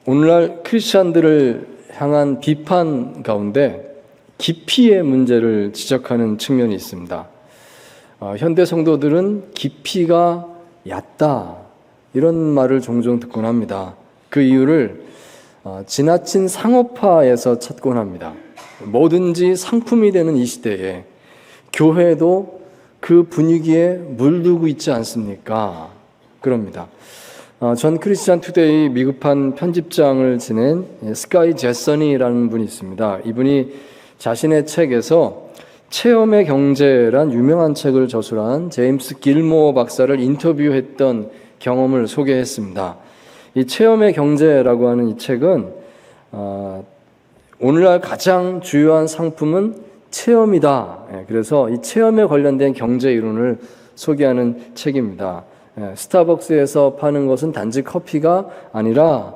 오늘날 크리스찬들을 향한 비판 가운데 깊이의 문제를 지적하는 측면이 있습니다. 현대 성도들은 깊이가 얕다 이런 말을 종종 듣곤 합니다. 그 이유를 지나친 상업화에서 찾곤 합니다. 뭐든지 상품이 되는 이 시대에 교회도 그 분위기에 물들고 있지 않습니까? 그럽니다. 전 크리스찬 투데이 미국판 편집장을 지낸 스카이 제서니라는 분이 있습니다. 이분이 자신의 책에서 체험의 경제란 유명한 책을 저술한 제임스 길모어 박사를 인터뷰했던 경험을 소개했습니다. 이 체험의 경제라고 하는 이 책은 오늘날 가장 주요한 상품은 체험이다. 그래서 이 체험에 관련된 경제 이론을 소개하는 책입니다. 스타벅스에서 파는 것은 단지 커피가 아니라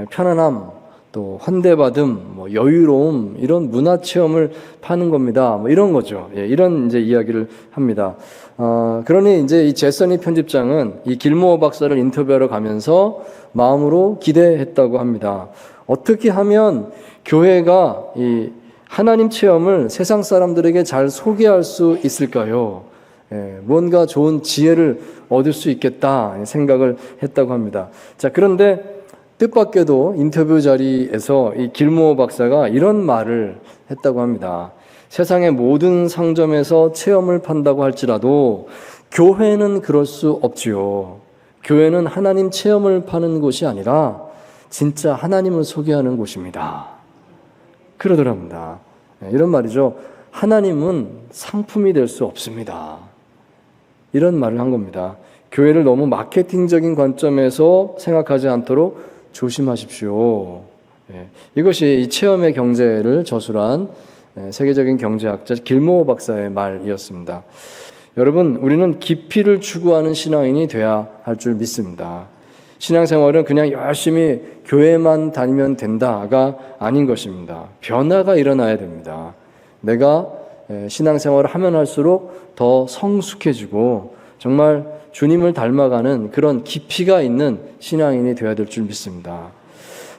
편안함, 또 환대받음, 여유로움 이런 문화 체험을 파는 겁니다. 이런 거죠. 이런 이제 이야기를 합니다. 그러니 이제 이 제서니 편집장은 이 길모어 박사를 인터뷰하러 가면서 마음으로 기대했다고 합니다. 어떻게 하면 교회가 이 하나님 체험을 세상 사람들에게 잘 소개할 수 있을까요? 뭔가 좋은 지혜를 얻을 수 있겠다 생각을 했다고 합니다. 자, 그런데 뜻밖에도 인터뷰 자리에서 이 길모어 박사가 이런 말을 했다고 합니다. 세상의 모든 상점에서 체험을 판다고 할지라도 교회는 그럴 수 없지요. 교회는 하나님 체험을 파는 곳이 아니라 진짜 하나님을 소개하는 곳입니다. 그러더랍니다. 이런 말이죠. 하나님은 상품이 될 수 없습니다. 이런 말을 한 겁니다. 교회를 너무 마케팅적인 관점에서 생각하지 않도록 조심하십시오. 이것이 이 체험의 경제를 저술한 세계적인 경제학자 길모어 박사의 말이었습니다. 여러분, 우리는 깊이를 추구하는 신앙인이 돼야 할 줄 믿습니다. 신앙생활은 그냥 열심히 교회만 다니면 된다가 아닌 것입니다. 변화가 일어나야 됩니다. 내가 신앙생활을 하면 할수록 더 성숙해지고 정말 주님을 닮아가는 그런 깊이가 있는 신앙인이 되어야 될 줄 믿습니다.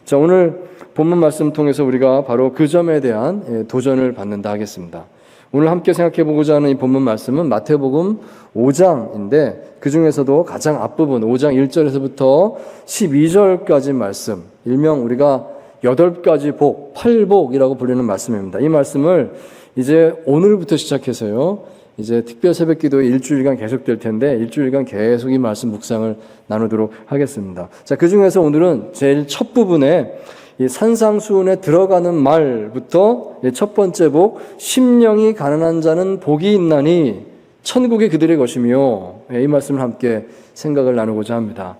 자, 오늘 본문 말씀 통해서 우리가 바로 그 점에 대한 도전을 받는다 하겠습니다. 오늘 함께 생각해 보고자 하는 이 본문 말씀은 마태복음 5장인데 그 중에서도 가장 앞부분 5장 1절에서부터 12절까지 말씀, 일명 우리가 8가지 복, 8복이라고 불리는 말씀입니다. 이 말씀을 이제 오늘부터 시작해서요, 이제 특별 새벽 기도에 일주일간 계속될 텐데 일주일간 계속 이 말씀 묵상을 나누도록 하겠습니다. 자, 그 중에서 오늘은 제일 첫 부분에 이 산상수훈에 들어가는 말부터 첫 번째 복, 심령이 가난한 자는 복이 있나니 천국이 그들의 것이며, 이 말씀을 함께 생각을 나누고자 합니다.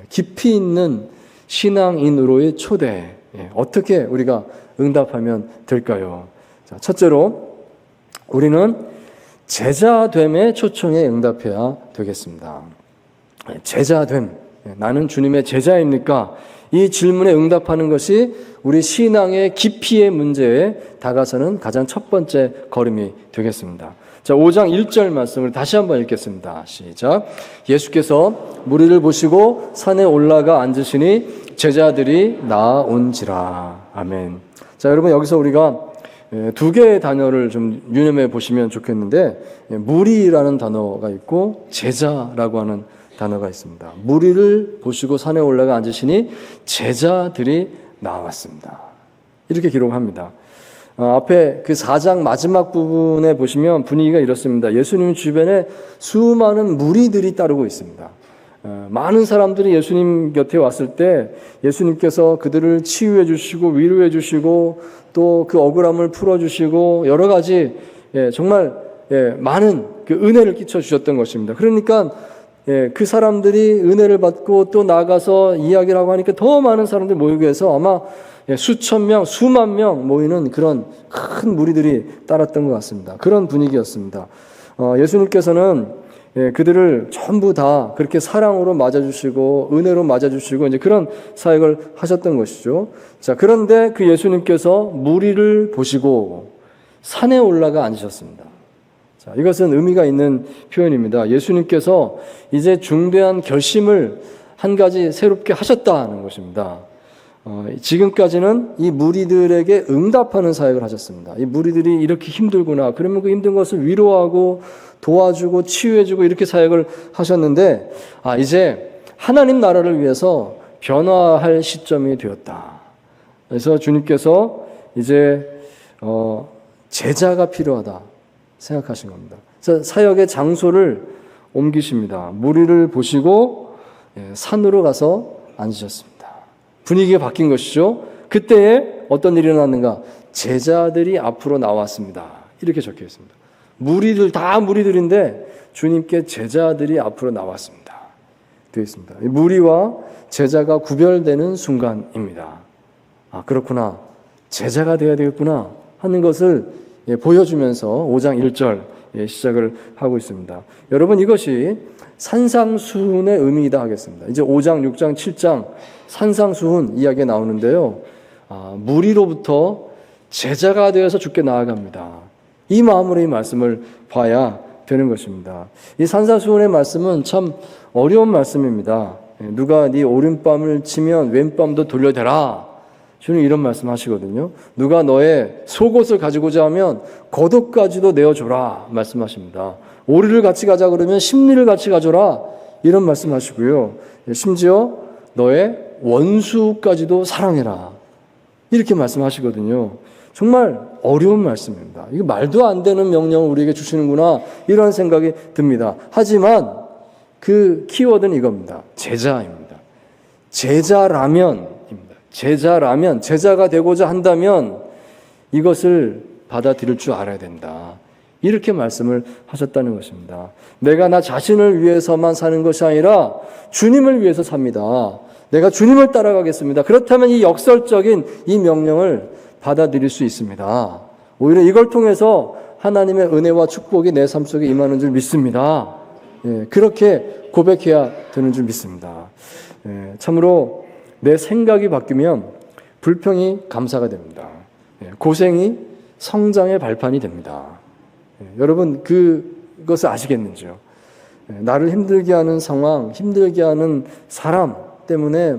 깊이 있는 신앙인으로의 초대, 어떻게 우리가 응답하면 될까요? 자, 첫째로 우리는 제자됨의 초청에 응답해야 되겠습니다. 제자됨, 나는 주님의 제자입니까? 이 질문에 응답하는 것이 우리 신앙의 깊이의 문제에 다가서는 가장 첫 번째 걸음이 되겠습니다. 자, 5장 1절 말씀을 다시 한번 읽겠습니다. 시작. 예수께서 무리를 보시고 산에 올라가 앉으시니 제자들이 나온지라. 아멘. 자, 여러분, 여기서 우리가 두 개의 단어를 좀 유념해 보시면 좋겠는데, 무리라는 단어가 있고 제자라고 하는 단어가 있습니다. 무리를 보시고 산에 올라가 앉으시니 제자들이 나왔습니다. 이렇게 기록합니다. 앞에 그 4장 마지막 부분에 보시면 분위기가 이렇습니다. 예수님 주변에 수많은 무리들이 따르고 있습니다. 많은 사람들이 예수님 곁에 왔을 때 예수님께서 그들을 치유해 주시고 위로해 주시고 또 그 억울함을 풀어 주시고 여러 가지 정말 많은 그 은혜를 끼쳐 주셨던 것입니다. 그러니까 그 사람들이 은혜를 받고 또 나가서 이야기를 하고 하니까 더 많은 사람들이 모이게 해서 아마 수천 명, 수만 명 모이는 그런 큰 무리들이 따랐던 것 같습니다. 그런 분위기였습니다. 예수님께서는 그들을 전부 다 그렇게 사랑으로 맞아주시고 은혜로 맞아주시고 이제 그런 사역을 하셨던 것이죠. 자, 그런데 그 예수님께서 무리를 보시고 산에 올라가 앉으셨습니다. 자, 이것은 의미가 있는 표현입니다. 예수님께서 이제 중대한 결심을 한 가지 새롭게 하셨다는 것입니다. 지금까지는 이 무리들에게 응답하는 사역을 하셨습니다. 이 무리들이 이렇게 힘들구나. 그러면 그 힘든 것을 위로하고 도와주고 치유해주고 이렇게 사역을 하셨는데, 이제 하나님 나라를 위해서 변화할 시점이 되었다. 그래서 주님께서 이제 제자가 필요하다 생각하신 겁니다. 그래서 사역의 장소를 옮기십니다. 무리를 보시고 산으로 가서 앉으셨습니다. 분위기가 바뀐 것이죠. 그때에 어떤 일이 일어났는가? 제자들이 앞으로 나왔습니다. 이렇게 적혀 있습니다. 무리들 다 무리들인데 주님께 제자들이 앞으로 나왔습니다. 되어 있습니다. 무리와 제자가 구별되는 순간입니다. 그렇구나. 제자가 되어야 되겠구나 하는 것을 보여주면서 5장 1절 시작을 하고 있습니다. 여러분, 이것이 산상수훈의 의미이다 하겠습니다. 이제 5장, 6장, 7장 산상수훈 이야기가 나오는데요. 무리로부터 제자가 되어서 주께 나아갑니다. 이 마음으로 이 말씀을 봐야 되는 것입니다. 이 산상수훈의 말씀은 참 어려운 말씀입니다. 누가 네 오른뺨을 치면 왼뺨도 돌려대라. 주님 이런 말씀 하시거든요. 누가 너의 속옷을 가지고자 하면 겉옷까지도 내어줘라 말씀하십니다. 오리를 같이 가자 그러면 심리를 같이 가져라 이런 말씀하시고요. 심지어 너의 원수까지도 사랑해라 이렇게 말씀하시거든요. 정말 어려운 말씀입니다. 이거 말도 안 되는 명령을 우리에게 주시는구나 이런 생각이 듭니다. 하지만 그 키워드는 이겁니다. 제자입니다. 제자라면 제자가 되고자 한다면 이것을 받아들일 줄 알아야 된다. 이렇게 말씀을 하셨다는 것입니다. 내가 나 자신을 위해서만 사는 것이 아니라 주님을 위해서 삽니다. 내가 주님을 따라가겠습니다. 그렇다면 이 역설적인 이 명령을 받아들일 수 있습니다. 오히려 이걸 통해서 하나님의 은혜와 축복이 내 삶 속에 임하는 줄 믿습니다. 그렇게 고백해야 되는 줄 믿습니다. 참으로 내 생각이 바뀌면 불평이 감사가 됩니다. 고생이 성장의 발판이 됩니다. 여러분 그것을 아시겠는지요? 나를 힘들게 하는 상황, 힘들게 하는 사람 때문에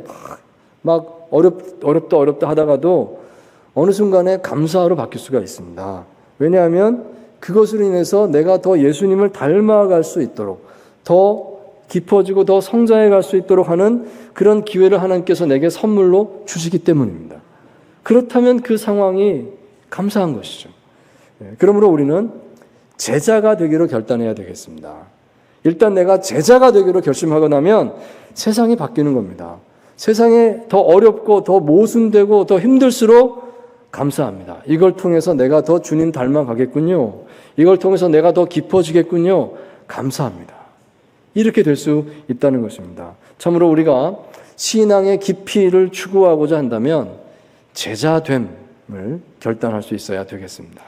막 어렵다 하다가도 어느 순간에 감사로 바뀔 수가 있습니다. 왜냐하면 그것으로 인해서 내가 더 예수님을 닮아갈 수 있도록 더 깊어지고 더 성장해 갈 수 있도록 하는 그런 기회를 하나님께서 내게 선물로 주시기 때문입니다. 그렇다면 그 상황이 감사한 것이죠. 그러므로 우리는 제자가 되기로 결단해야 되겠습니다. 일단 내가 제자가 되기로 결심하고 나면 세상이 바뀌는 겁니다. 세상에 더 어렵고 더 모순되고 더 힘들수록 감사합니다. 이걸 통해서 내가 더 주님 닮아가겠군요. 이걸 통해서 내가 더 깊어지겠군요. 감사합니다. 이렇게 될 수 있다는 것입니다. 참으로 우리가 신앙의 깊이를 추구하고자 한다면 제자됨을 결단할 수 있어야 되겠습니다.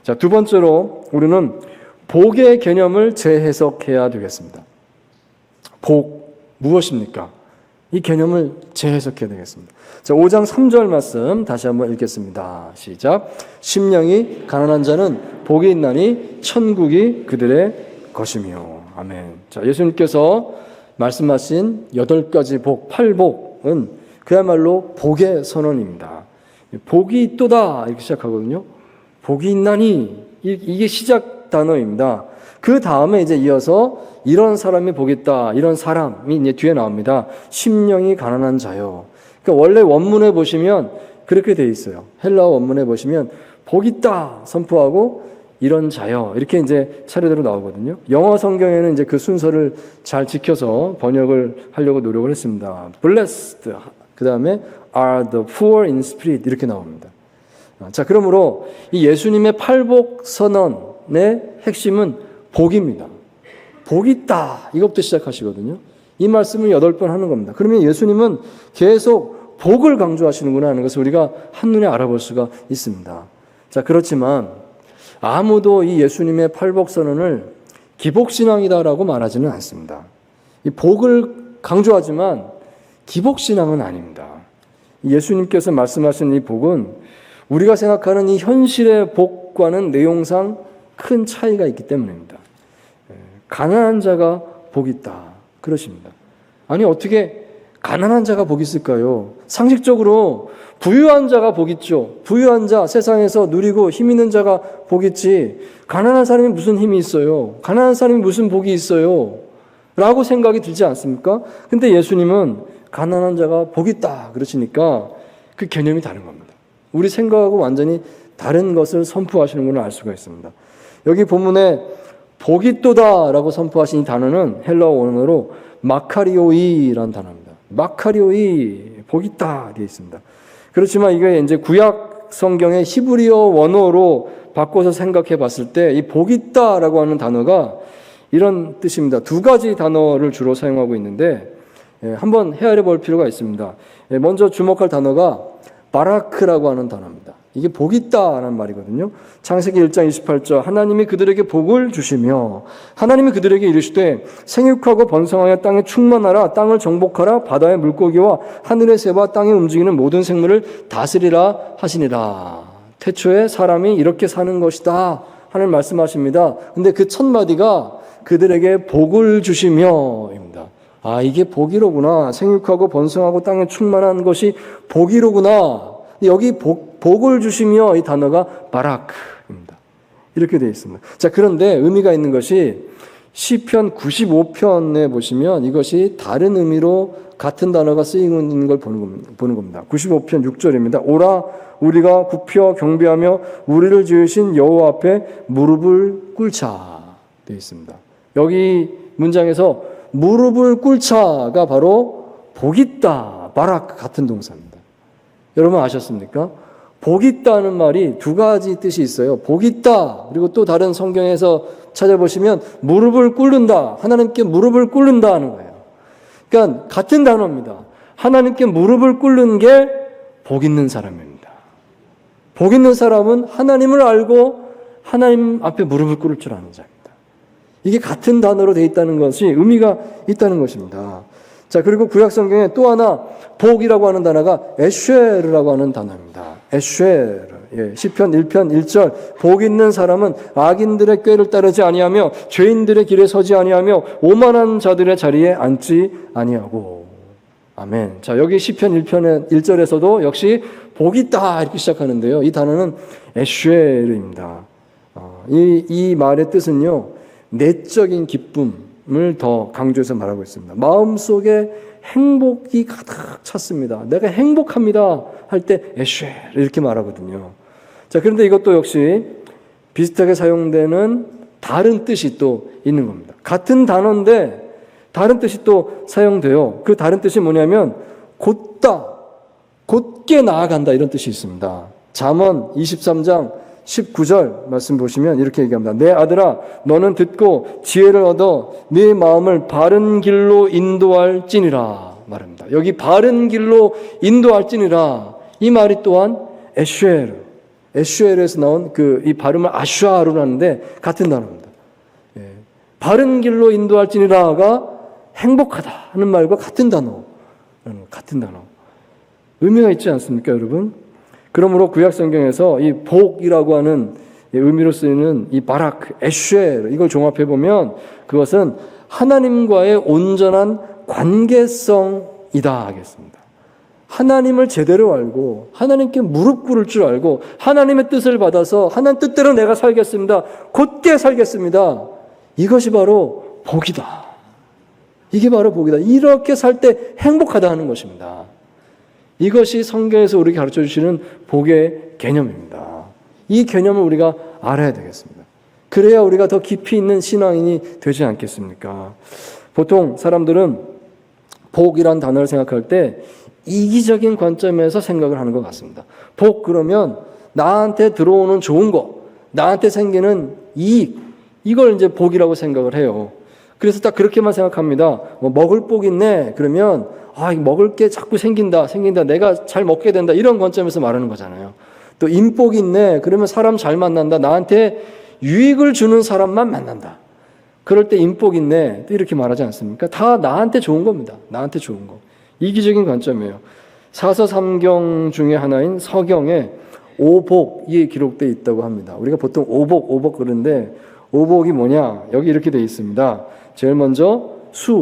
자, 두 번째로 우리는 복의 개념을 재해석해야 되겠습니다. 복, 무엇입니까? 이 개념을 재해석해야 되겠습니다. 자, 5장 3절 말씀 다시 한번 읽겠습니다. 시작. 심령이 가난한 자는 복이 있나니 천국이 그들의 것이며. 아멘. 자, 예수님께서 말씀하신 8가지 복, 8복은 그야말로 복의 선언입니다. 복이 있도다 이렇게 시작하거든요. 복이 있나니 이게 시작 단어입니다. 그 다음에 이제 이어서 이런 사람이 복 있다, 이런 사람이 이제 뒤에 나옵니다. 심령이 가난한 자요. 그러니까 원래 원문에 보시면 그렇게 돼 있어요. 헬라어 원문에 보시면 복 있다 선포하고 이런 자요 이렇게 이제 차례대로 나오거든요. 영어 성경에는 이제 그 순서를 잘 지켜서 번역을 하려고 노력을 했습니다. Blessed, 그 다음에 are the poor in spirit 이렇게 나옵니다. 자, 그러므로 이 예수님의 팔복 선언의 핵심은 복입니다. 복 있다 이것부터 시작하시거든요. 이 말씀을 8번 하는 겁니다. 그러면 예수님은 계속 복을 강조하시는구나 하는 것을 우리가 한눈에 알아볼 수가 있습니다. 자, 그렇지만 아무도 이 예수님의 팔복 선언을 기복신앙이다라고 말하지는 않습니다. 이 복을 강조하지만 기복신앙은 아닙니다. 예수님께서 말씀하신 이 복은 우리가 생각하는 이 현실의 복과는 내용상 큰 차이가 있기 때문입니다. 가난한 자가 복이 있다 그러십니다. 아니 어떻게 가난한 자가 복이 있을까요? 상식적으로 부유한 자가 복이 있죠. 부유한 자, 세상에서 누리고 힘 있는 자가 복이 있지, 가난한 사람이 무슨 힘이 있어요? 가난한 사람이 무슨 복이 있어요? 라고 생각이 들지 않습니까? 근데 예수님은 가난한 자가 복이 있다 그러시니까 그 개념이 다른 겁니다. 우리 생각하고 완전히 다른 것을 선포하시는 걸 알 수가 있습니다. 여기 본문에 복이 있도다라고 선포하신 이 단어는 헬라어 원어로 마카리오이라는 단어입니다. 마카리오이, 복이 있다 되어 있습니다. 그렇지만 이게 이제 구약 성경의 히브리어 원어로 바꿔서 생각해 봤을 때 이 복이 있다라고 하는 단어가 이런 뜻입니다. 두 가지 단어를 주로 사용하고 있는데 한번 헤아려 볼 필요가 있습니다. 먼저 주목할 단어가 바라크라고 하는 단어입니다. 이게 복이 있다라는 말이거든요. 창세기 1장 28절 하나님이 그들에게 복을 주시며 하나님이 그들에게 이르시되 생육하고 번성하여 땅에 충만하라 땅을 정복하라 바다의 물고기와 하늘의 새와 땅에 움직이는 모든 생물을 다스리라 하시니라. 태초에 사람이 이렇게 사는 것이다 하는 말씀하십니다. 근데 그 첫 마디가 그들에게 복을 주시며입니다. 아, 이게 복이로구나. 생육하고 번성하고 땅에 충만한 것이 복이로구나. 여기 복을 주시며 이 단어가 바라크입니다. 이렇게 되어 있습니다. 자, 그런데 의미가 있는 것이 시편 95편에 보시면 이것이 다른 의미로 같은 단어가 쓰이고 있는 걸 보는 겁니다. 95편 6절입니다. 오라 우리가 굽혀 경배하며 우리를 지으신 여호와 앞에 무릎을 꿇자 되어 있습니다. 여기 문장에서 무릎을 꿇자가 바로 복이 있다, 바라크 같은 동사입니다. 여러분 아셨습니까? 복이 있다는 말이 두 가지 뜻이 있어요. 복이 있다, 그리고 또 다른 성경에서 찾아보시면 무릎을 꿇는다, 하나님께 무릎을 꿇는다 하는 거예요. 그러니까 같은 단어입니다. 하나님께 무릎을 꿇는 게 복 있는 사람입니다. 복 있는 사람은 하나님을 알고 하나님 앞에 무릎을 꿇을 줄 아는 자입니다. 이게 같은 단어로 되어 있다는 것이 의미가 있다는 것입니다. 자, 그리고 구약 성경에 또 하나 복이라고 하는 단어가 에쉐르라고 하는 단어입니다. 에쉐르. 시편 1편 1절 복 있는 사람은 악인들의 꾀를 따르지 아니하며 죄인들의 길에 서지 아니하며 오만한 자들의 자리에 앉지 아니하고. 아멘. 자, 여기 시편 1편의 1절에서도 역시 복이 있다 이렇게 시작하는데요. 이 단어는 에쉐르입니다. 이 말의 뜻은요, 내적인 기쁨을 더 강조해서 말하고 있습니다. 마음속에 행복이 가득 찼습니다. 내가 행복합니다 할 때 에쉐 이렇게 말하거든요. 자, 그런데 이것도 역시 비슷하게 사용되는 다른 뜻이 또 있는 겁니다. 같은 단어인데 다른 뜻이 또 사용돼요. 그 다른 뜻이 뭐냐면 곧다, 곧게 나아간다 이런 뜻이 있습니다. 잠언 23장 19절 말씀 보시면 이렇게 얘기합니다. 내 아들아 너는 듣고 지혜를 얻어 네 마음을 바른 길로 인도할지니라 말합니다. 여기 바른 길로 인도할지니라 이 말이 또한 에슈에르에서 나온 이 발음을 아슈아루로 하는데 같은 단어입니다. 바른 길로 인도할지니라가 행복하다 하는 말과 같은 단어. 의미가 있지 않습니까, 여러분? 그러므로 구약 성경에서 이 복이라고 하는 의미로 쓰이는 이 바라크, 에쉐르 이걸 종합해 보면 그것은 하나님과의 온전한 관계성이다 하겠습니다. 하나님을 제대로 알고 하나님께 무릎 꿇을 줄 알고 하나님의 뜻을 받아서 하나님 뜻대로 내가 살겠습니다. 곧게 살겠습니다. 이것이 바로 복이다. 이게 바로 복이다. 이렇게 살 때 행복하다 하는 것입니다. 이것이 성경에서 우리에게 가르쳐 주시는 복의 개념입니다. 이 개념을 우리가 알아야 되겠습니다. 그래야 우리가 더 깊이 있는 신앙인이 되지 않겠습니까? 보통 사람들은 복이란 단어를 생각할 때 이기적인 관점에서 생각을 하는 것 같습니다. 복 그러면 나한테 들어오는 좋은 거, 나한테 생기는 이익, 이걸 이제 복이라고 생각을 해요. 그래서 딱 그렇게만 생각합니다. 먹을 복이 있네. 그러면 먹을 게 자꾸 생긴다. 내가 잘 먹게 된다. 이런 관점에서 말하는 거잖아요. 또 인복이 있네. 그러면 사람 잘 만난다. 나한테 유익을 주는 사람만 만난다. 그럴 때 인복 있네. 또 이렇게 말하지 않습니까? 다 나한테 좋은 겁니다. 나한테 좋은 거. 이기적인 관점이에요. 사서삼경 중에 하나인 서경에 오복이 기록되어 있다고 합니다. 우리가 보통 오복 그러는데 오복이 뭐냐? 여기 이렇게 되어 있습니다. 제일 먼저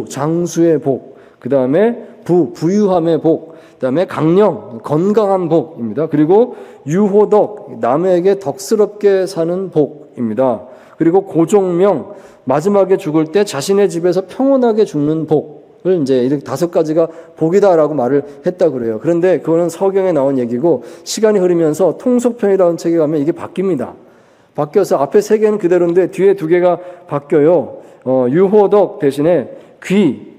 장수의 복, 그 다음에 부유함의 복, 그 다음에 강령, 건강한 복입니다. 그리고 유호덕, 남에게 덕스럽게 사는 복입니다. 그리고 고종명, 마지막에 죽을 때 자신의 집에서 평온하게 죽는 복을 이제 이렇게 5가지가 복이다라고 말을 했다 그래요. 그런데 그거는 서경에 나온 얘기고 시간이 흐르면서 통속편이라는 책에 가면 이게 바뀝니다. 바뀌어서 앞에 3개는 그대로인데 뒤에 2개가 바뀌어요. 유호덕 대신에 귀,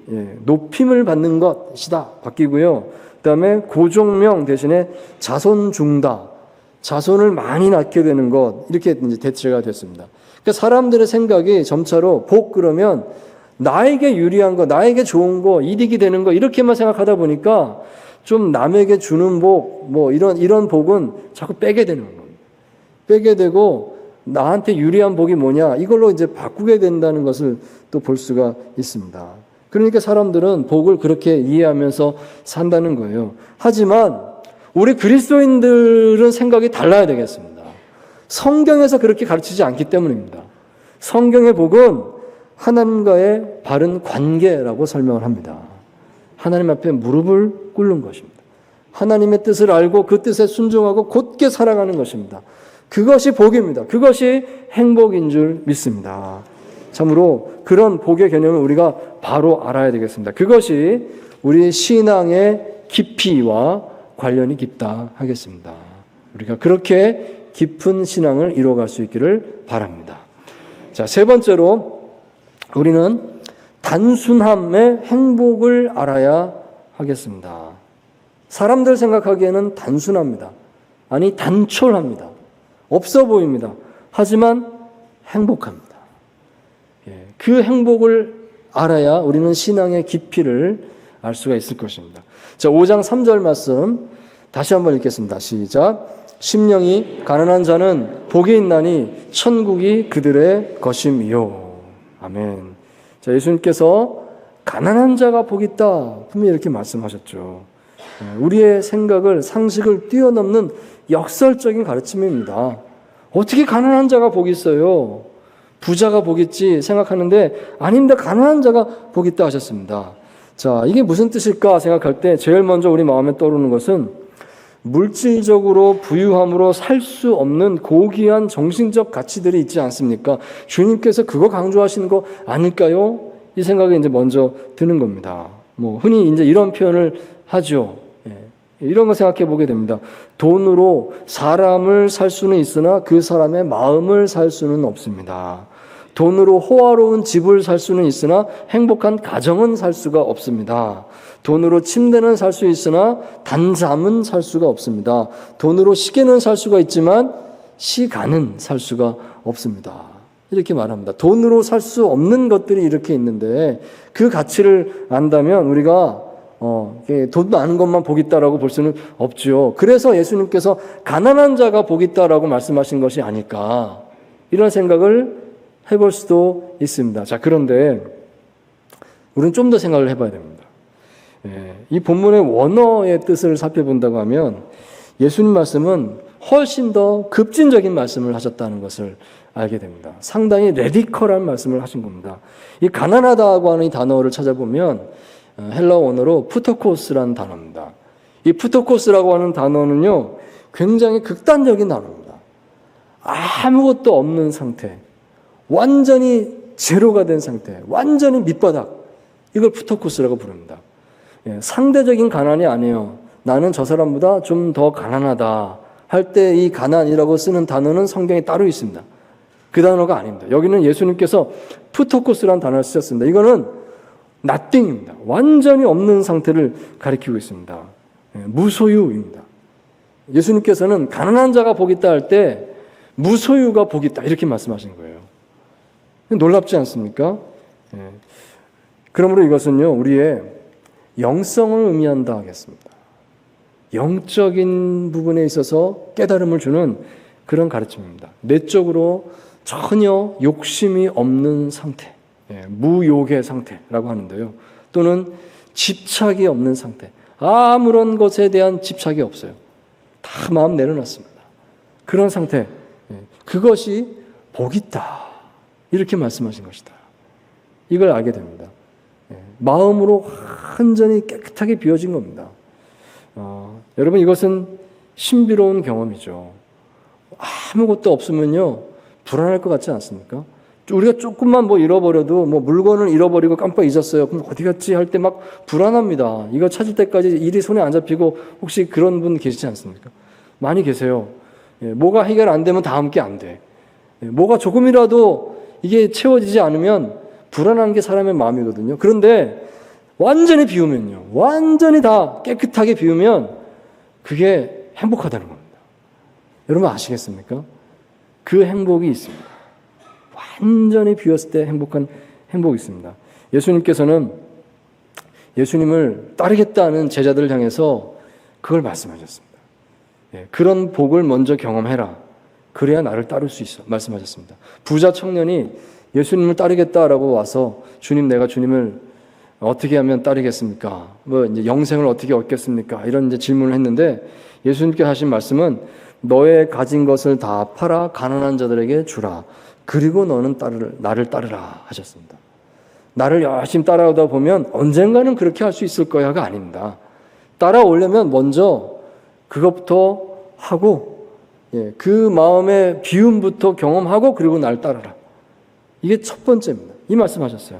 높임을 받는 것이다 바뀌고요. 그다음에 고종명 대신에 자손중다, 자손을 많이 낳게 되는 것, 이렇게 이제 대체가 됐습니다. 그러니까 사람들의 생각이 점차로 복 그러면 나에게 유리한 거, 나에게 좋은 거, 이득이 되는 거 이렇게만 생각하다 보니까 좀 남에게 주는 복, 뭐 이런 복은 자꾸 빼게 되는 겁니다. 빼게 되고 나한테 유리한 복이 뭐냐 이걸로 이제 바꾸게 된다는 것을 또 볼 수가 있습니다. 그러니까 사람들은 복을 그렇게 이해하면서 산다는 거예요. 하지만 우리 그리스도인들은 생각이 달라야 되겠습니다. 성경에서 그렇게 가르치지 않기 때문입니다. 성경의 복은 하나님과의 바른 관계라고 설명을 합니다. 하나님 앞에 무릎을 꿇는 것입니다. 하나님의 뜻을 알고 그 뜻에 순종하고 곧게 살아가는 것입니다. 그것이 복입니다. 그것이 행복인 줄 믿습니다. 참으로 그런 복의 개념을 우리가 바로 알아야 되겠습니다. 그것이 우리 신앙의 깊이와 관련이 깊다 하겠습니다. 우리가 그렇게 깊은 신앙을 이루어갈 수 있기를 바랍니다. 자, 3번째로 우리는 단순함의 행복을 알아야 하겠습니다. 사람들 생각하기에는 단순합니다. 아니 단촐합니다. 없어 보입니다. 하지만 행복합니다. 그 행복을 알아야 우리는 신앙의 깊이를 알 수가 있을 것입니다. 자, 5장 3절 말씀 다시 한번 읽겠습니다. 시작. 심령이 가난한 자는 복이 있나니 천국이 그들의 것임이요. 아멘. 자, 예수님께서 가난한 자가 복이 있다 분명히 이렇게 말씀하셨죠. 우리의 생각을 상식을 뛰어넘는 역설적인 가르침입니다. 어떻게 가난한 자가 복이 있어요? 부자가 복이 있지 생각하는데 아닙니다. 가난한 자가 복이 있다 하셨습니다. 자, 이게 무슨 뜻일까 생각할 때 제일 먼저 우리 마음에 떠오르는 것은 물질적으로 부유함으로 살 수 없는 고귀한 정신적 가치들이 있지 않습니까? 주님께서 그거 강조하시는 거 아닐까요? 이 생각이 이제 먼저 드는 겁니다. 뭐 흔히 이제 이런 표현을 하죠. 이런 거 생각해 보게 됩니다. 돈으로 사람을 살 수는 있으나 그 사람의 마음을 살 수는 없습니다. 돈으로 호화로운 집을 살 수는 있으나 행복한 가정은 살 수가 없습니다. 돈으로 침대는 살 수 있으나 단잠은 살 수가 없습니다. 돈으로 시계는 살 수가 있지만 시간은 살 수가 없습니다. 이렇게 말합니다. 돈으로 살 수 없는 것들이 이렇게 있는데 그 가치를 안다면 우리가 돈 많은 것만 복 있다라고 볼 수는 없죠. 그래서 예수님께서 가난한 자가 복 있다라고 말씀하신 것이 아닐까 이런 생각을 해볼 수도 있습니다. 자, 그런데 우리는 좀 더 생각을 해봐야 됩니다. 이 본문의 원어의 뜻을 살펴본다고 하면 예수님 말씀은 훨씬 더 급진적인 말씀을 하셨다는 것을 알게 됩니다. 상당히 레디컬한 말씀을 하신 겁니다. 이 가난하다고 하는 이 단어를 찾아보면 헬라어 원어로 푸토코스라는 단어입니다. 이 푸토코스라고 하는 단어는요, 굉장히 극단적인 단어입니다. 아무것도 없는 상태, 완전히 제로가 된 상태, 완전히 밑바닥, 이걸 푸토코스라고 부릅니다. 상대적인 가난이 아니에요. 나는 저 사람보다 좀 더 가난하다 할 때 이 가난이라고 쓰는 단어는 성경에 따로 있습니다. 그 단어가 아닙니다. 여기는 예수님께서 푸토코스라는 단어를 쓰셨습니다. 이거는 nothing입니다. 완전히 없는 상태를 가리키고 있습니다. 무소유입니다. 예수님께서는 가난한 자가 복이 있다 할 때 무소유가 복이 있다 이렇게 말씀하신 거예요. 놀랍지 않습니까? 그러므로 이것은요, 우리의 영성을 의미한다 하겠습니다. 영적인 부분에 있어서 깨달음을 주는 그런 가르침입니다. 내적으로 전혀 욕심이 없는 상태, 무욕의 상태라고 하는데요. 또는 집착이 없는 상태. 아무런 것에 대한 집착이 없어요. 다 마음 내려놨습니다. 그런 상태. 그것이 복이 있다. 이렇게 말씀하신 것이다. 이걸 알게 됩니다. 마음으로 완전히 깨끗하게 비워진 겁니다. 여러분, 이것은 신비로운 경험이죠. 아무것도 없으면요, 불안할 것 같지 않습니까? 우리가 조금만 잃어버려도, 물건을 잃어버리고 깜빡 잊었어요. 그럼 어디 갔지? 할 때 막 불안합니다. 이거 찾을 때까지 일이 손에 안 잡히고, 혹시 그런 분 계시지 않습니까? 많이 계세요. 뭐가 해결 안 되면 다음 게 안 돼. 뭐가 조금이라도 이게 채워지지 않으면 불안한 게 사람의 마음이거든요. 그런데 완전히 비우면요, 완전히 다 깨끗하게 비우면 그게 행복하다는 겁니다. 여러분 아시겠습니까? 그 행복이 있습니다. 완전히 비웠을 때 행복한 행복이 있습니다. 예수님께서는 예수님을 따르겠다는 제자들을 향해서 그걸 말씀하셨습니다. 그런 복을 먼저 경험해라. 그래야 나를 따를 수 있어. 말씀하셨습니다. 부자 청년이 예수님을 따르겠다라고 와서 주님, 내가 주님을 어떻게 하면 따르겠습니까? 이제 영생을 어떻게 얻겠습니까? 이런 이제 질문을 했는데 예수님께서 하신 말씀은 너의 가진 것을 다 팔아 가난한 자들에게 주라. 그리고 너는 나를 따르라 하셨습니다. 나를 열심히 따라오다 보면 언젠가는 그렇게 할 수 있을 거야가 아닙니다. 따라오려면 먼저 그것부터 하고 그 마음의 비움부터 경험하고 그리고 나를 따르라. 이게 첫 번째입니다. 이 말씀하셨어요.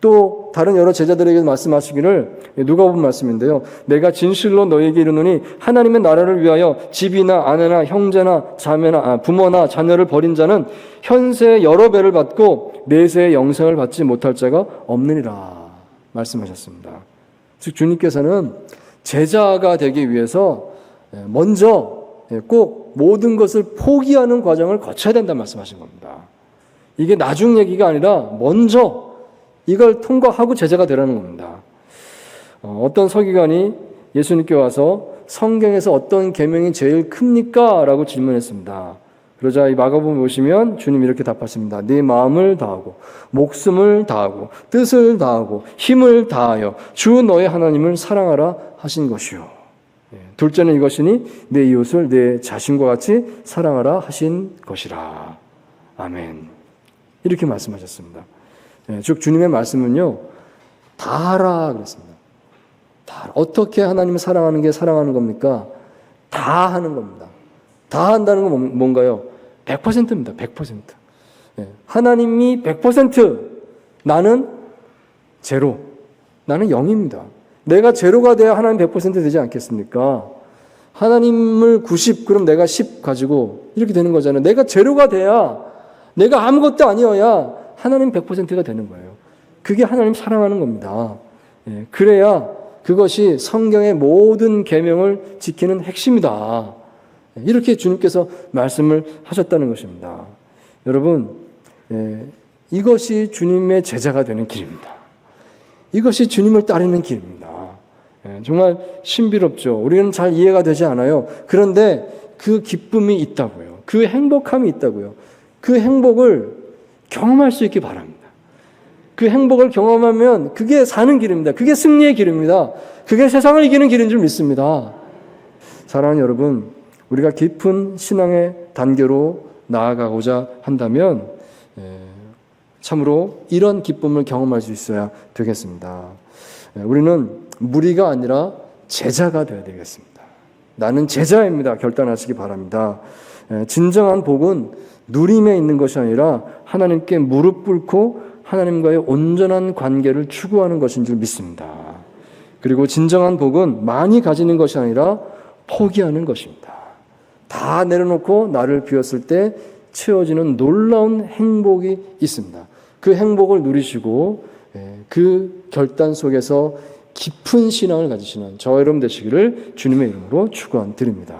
또 다른 여러 제자들에게 말씀하시기를 누가복음 말씀인데요. 내가 진실로 너에게 이르노니 하나님의 나라를 위하여 집이나 아내나 형제나 자매나 부모나 자녀를 버린 자는 현세의 여러 배를 받고 내세의 영생을 받지 못할 자가 없느니라 말씀하셨습니다. 즉 주님께서는 제자가 되기 위해서 먼저 꼭 모든 것을 포기하는 과정을 거쳐야 된다는 말씀하신 겁니다. 이게 나중 얘기가 아니라 먼저 이걸 통과하고 제자가 되라는 겁니다. 어떤 서기관이 예수님께 와서 성경에서 어떤 계명이 제일 큽니까? 라고 질문했습니다. 그러자 이 마가복음 보시면 주님 이렇게 답하십니다. 네 마음을 다하고 목숨을 다하고 뜻을 다하고 힘을 다하여 주 너의 하나님을 사랑하라 하신 것이요. 둘째는 이것이니 내 이웃을 내 자신과 같이 사랑하라 하신 것이라. 아멘. 이렇게 말씀하셨습니다. 즉 주님의 말씀은요, 다 하라 그랬습니다. 다 어떻게 하나님을 사랑하는 게 사랑하는 겁니까? 다 하는 겁니다. 다 한다는 건 뭔가요? 100%입니다. 100%. 하나님이 100%, 나는 제로, 나는 0입니다. 내가 제로가 돼야 하나님 100% 되지 않겠습니까? 하나님을 90, 그럼 내가 10 가지고 이렇게 되는 거잖아요. 내가 제로가 돼야, 내가 아무것도 아니어야 하나님 100%가 되는 거예요. 그게 하나님 사랑하는 겁니다. 그래야 그것이 성경의 모든 계명을 지키는 핵심이다. 이렇게 주님께서 말씀을 하셨다는 것입니다. 여러분, 이것이 주님의 제자가 되는 길입니다. 이것이 주님을 따르는 길입니다. 정말 신비롭죠. 우리는 잘 이해가 되지 않아요. 그런데 그 기쁨이 있다고요. 그 행복함이 있다고요. 그 행복을 경험할 수 있기 바랍니다. 그 행복을 경험하면 그게 사는 길입니다. 그게 승리의 길입니다. 그게 세상을 이기는 길인 줄 믿습니다. 사랑하는 여러분, 우리가 깊은 신앙의 단계로 나아가고자 한다면 참으로 이런 기쁨을 경험할 수 있어야 되겠습니다. 우리는 무리가 아니라 제자가 되어야 되겠습니다. 나는 제자입니다. 결단하시기 바랍니다. 진정한 복은 누림에 있는 것이 아니라 하나님께 무릎 꿇고 하나님과의 온전한 관계를 추구하는 것인 줄 믿습니다. 그리고 진정한 복은 많이 가지는 것이 아니라 포기하는 것입니다. 다 내려놓고 나를 비웠을 때 채워지는 놀라운 행복이 있습니다. 그 행복을 누리시고 그 결단 속에서 깊은 신앙을 가지시는 저와 여러분 되시기를 주님의 이름으로 축원드립니다.